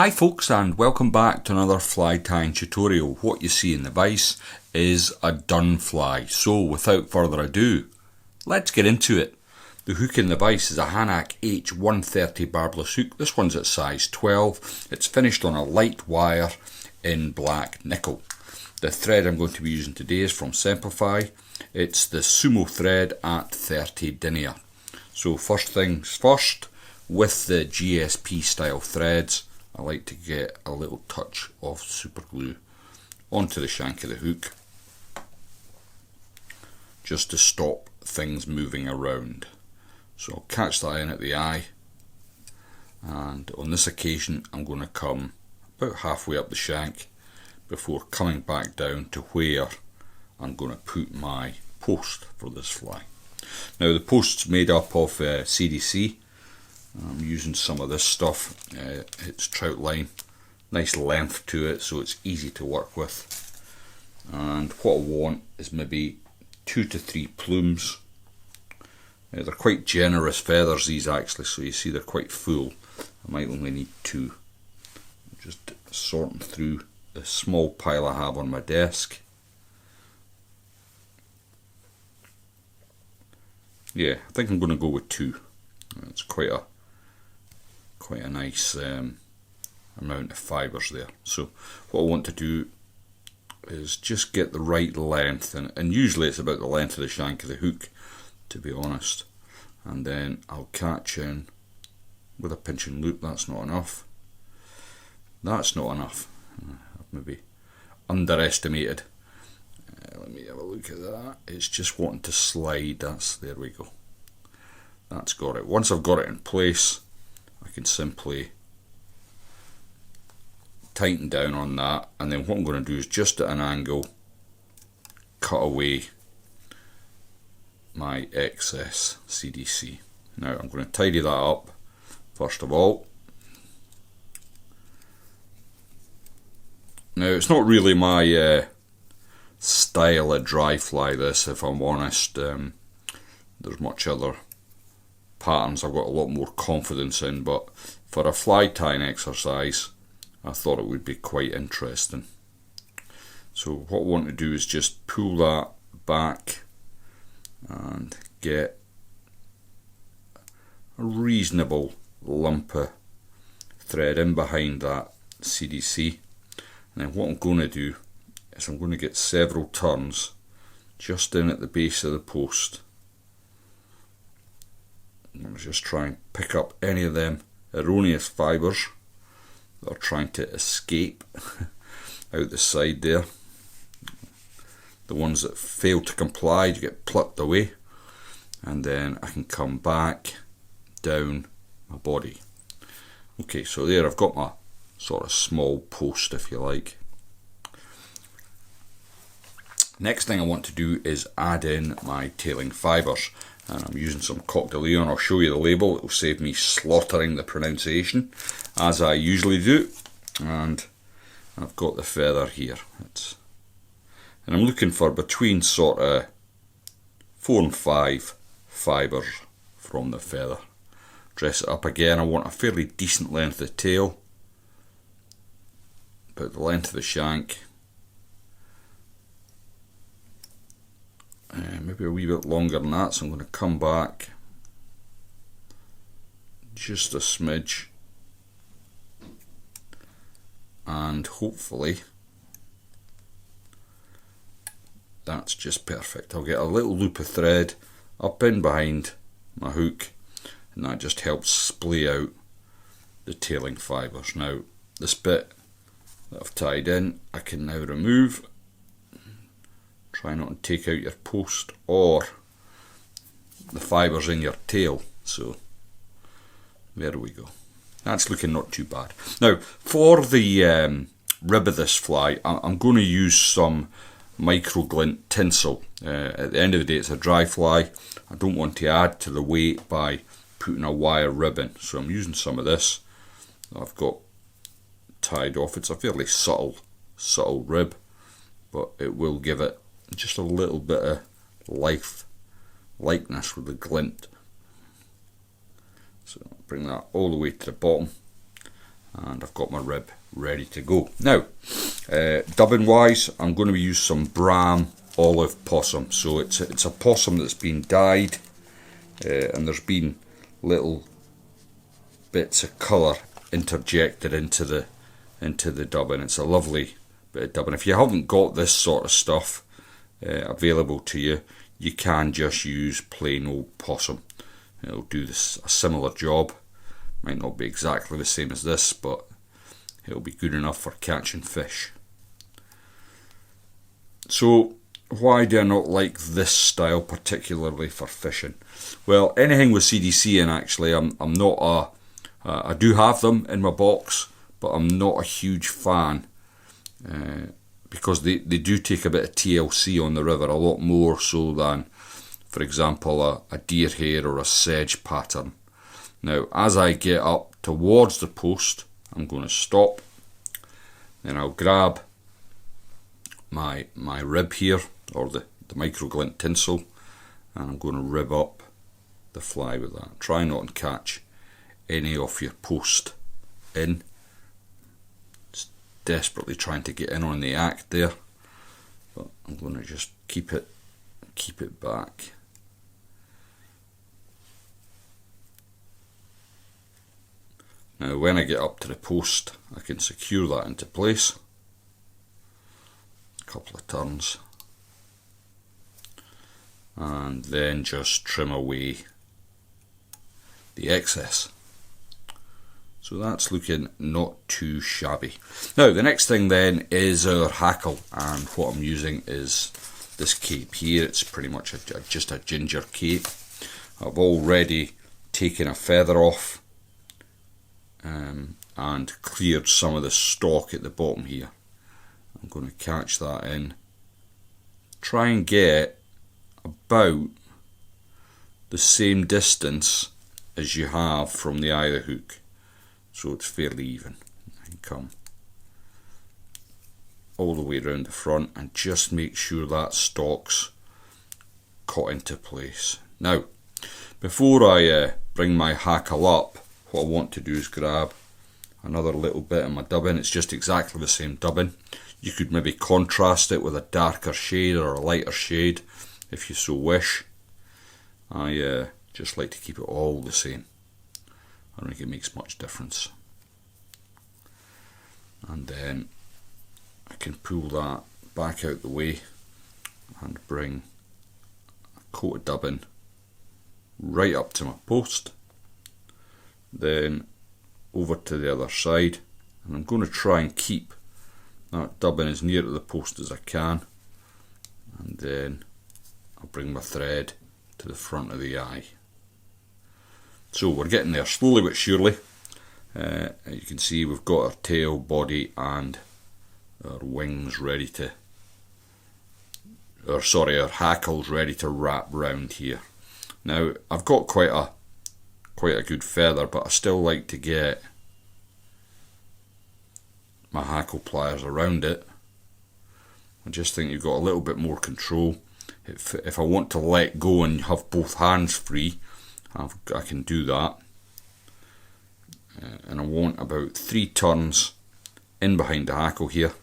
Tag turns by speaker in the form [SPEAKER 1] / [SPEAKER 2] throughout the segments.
[SPEAKER 1] Hi folks, and welcome back to another fly tying tutorial. What you see in the vise is a dun fly. So without further ado, let's get into it. The hook in the vise is a Hackle H130 barbless hook. This one's at size 12. It's finished on a light wire in black nickel. The thread I'm going to be using today is from Simplify. It's the Sumo thread at 30 denier. So first things first, with the GSP style threads, I like to get a little touch of super glue onto the shank of the hook just to stop things moving around. So I'll catch that in at the eye, and on this occasion I'm going to come about halfway up the shank before coming back down to where I'm going to put my post for this fly. Now the post's made up of CDC. I'm using some of this stuff. It's trout line, nice length to it, so it's easy to work with. And what I want is maybe 2 to 3 plumes. They're quite generous feathers, these actually, so you see they're quite full. I might only need 2. I'm just sorting through the small pile I have on my desk. Yeah, I think I'm going to go with 2. It's quite a nice amount of fibres there. So what I want to do is just get the right length, and usually it's about the length of the shank of the hook, to be honest. And then I'll catch in with a pinch and loop. That's not enough. That's not enough. I've maybe underestimated. Let me have a look at that. It's just wanting to slide. There we go. That's got it. Once I've got it in place, I can simply tighten down on that, and then what I'm going to do is just at an angle cut away my excess CDC. Now I'm going to tidy that up first of all. Now it's not really my style of dry fly, this, if I'm honest. There's much other patterns I've got a lot more confidence in, but for a fly tying exercise I thought it would be quite interesting. So what I want to do is just pull that back and get a reasonable lump of thread in behind that CDC, and then what I'm going to do is I'm going to get several turns just in at the base of the post. I'm going to just try and pick up any of them erroneous fibres that are trying to escape out the side there. The ones that fail to comply get plucked away, and then I can come back down my body. Okay, so there I've got my sort of small post, if you like. Next thing I want to do is add in my tailing fibres, and I'm using some Coq de Leon. I'll show you the label. It will save me slaughtering the pronunciation as I usually do. And I've got the feather here. And I'm looking for between sort of 4 and 5 fibres from the feather. Dress it up again. I want a fairly decent length of tail, about the length of the shank. Maybe a wee bit longer than that, so I'm going to come back just a smidge, and hopefully that's just perfect. I'll get a little loop of thread up in behind my hook, and that just helps splay out the tailing fibres. Now this bit that I've tied in I can now remove. Try not to take out your post or the fibres in your tail. So there we go. That's looking not too bad. Now for the rib of this fly, I'm going to use some micro glint tinsel. At the end of the day it's a dry fly. I don't want to add to the weight by putting a wire rib in, so I'm using some of this that I've got tied off. It's a fairly subtle rib, but it will give it just a little bit of likeness with the glint. So bring that all the way to the bottom, and I've got my rib ready to go. Now, dubbing wise, I'm going to use some Bram olive possum. So it's a possum that's been dyed, and there's been little bits of colour interjected into the dubbing. It's a lovely bit of dubbing. If you haven't got this sort of stuff available to you, you can just use plain old possum. It'll do a similar job. Might not be exactly the same as this, but it'll be good enough for catching fish. So why do I not like this style particularly for fishing? Well, anything with CDC in, actually, I'm not I do have them in my box, but I'm not a huge fan, because they do take a bit of TLC on the river, a lot more so than, for example, a deer hair or a sedge pattern. Now, as I get up towards the post, I'm going to stop. Then I'll grab my rib here, or the microglint tinsel, and I'm going to rib up the fly with that. Try not to catch any of your post in. Just desperately trying to get in on the act there, but I'm going to just keep it back. Now when I get up to the post, I can secure that into place. A couple of turns, and then just trim away the excess. So that's looking not too shabby. Now the next thing then is our hackle, and what I'm using is this cape here. It's pretty much just a ginger cape. I've already taken a feather off and cleared some of the stalk at the bottom here. I'm going to catch that in. Try and get about the same distance as you have from the eye of the hook, so it's fairly even. And come all the way around the front and just make sure that stalk's caught into place. Now, before I bring my hackle up, what I want to do is grab another little bit of my dubbing. It's just exactly the same dubbing. You could maybe contrast it with a darker shade or a lighter shade if you so wish. I just like to keep it all the same. I don't think it makes much difference. And then I can pull that back out the way and bring a coat of dubbing right up to my post. Then over to the other side, and I'm going to try and keep that dubbing as near to the post as I can, and then I'll bring my thread to the front of the eye. So we're getting there slowly but surely. You can see we've got our tail, body and our wings ready to, our hackles ready to wrap round here. Now I've got quite a good feather, but I still like to get my hackle pliers around it. I just think you've got a little bit more control. If I want to let go and have both hands free, I can do that. And I want about 3 turns in behind the hackle here.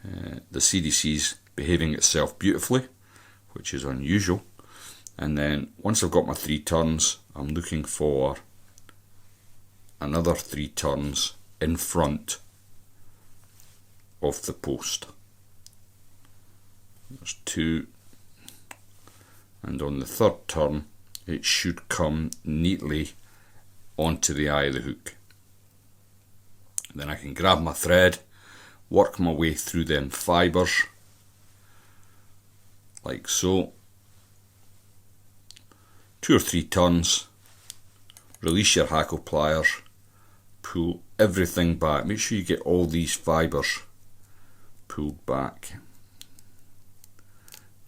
[SPEAKER 1] The CDC's behaving itself beautifully, which is unusual. And then once I've got my 3 turns, I'm looking for another 3 turns in front of the post. There's 2, and on the 3rd turn it should come neatly onto the eye of the hook. Then I can grab my thread, work my way through them fibres like so. 2 or 3 turns, release your hackle pliers, pull everything back. Make sure you get all these fibres pulled back,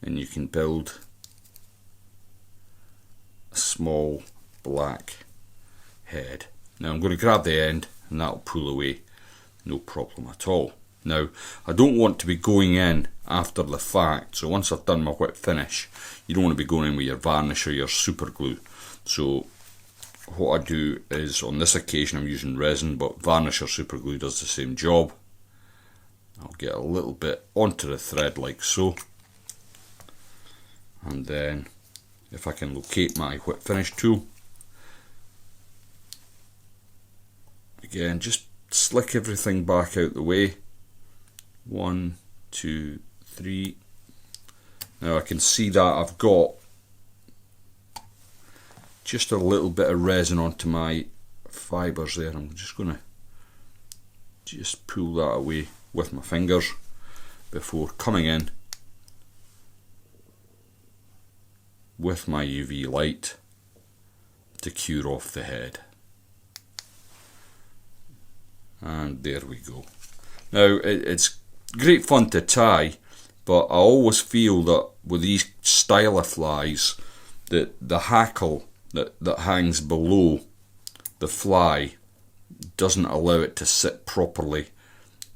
[SPEAKER 1] and you can build a small black head. Now I'm going to grab the end and that'll pull away, no problem at all. Now I don't want to be going in after the fact, so once I've done my whip finish, you don't want to be going in with your varnish or your super glue. So what I do is, on this occasion I'm using resin, but varnish or super glue does the same job. I'll get a little bit onto the thread like so, and then if I can locate my whip finish tool, again just slick everything back out the way. 1, 2, 3. Now I can see that I've got just a little bit of resin onto my fibres there. I'm just going to just pull that away with my fingers before coming in with my UV light to cure off the head. And there we go. Now it's great fun to tie, but I always feel that with these style of flies that the hackle that hangs below the fly doesn't allow it to sit properly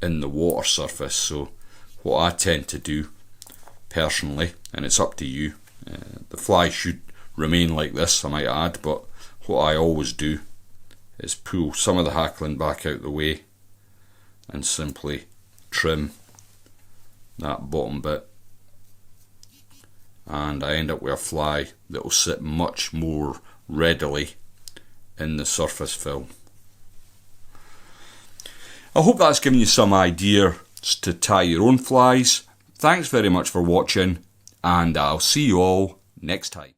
[SPEAKER 1] in the water surface. So what I tend to do personally, and it's up to you, the fly should remain like this, I might add, but what I always do is pull some of the hackling back out the way and simply trim that bottom bit, and I end up with a fly that will sit much more readily in the surface film. I hope that's given you some idea to tie your own flies. Thanks very much for watching, and I'll see you all next time.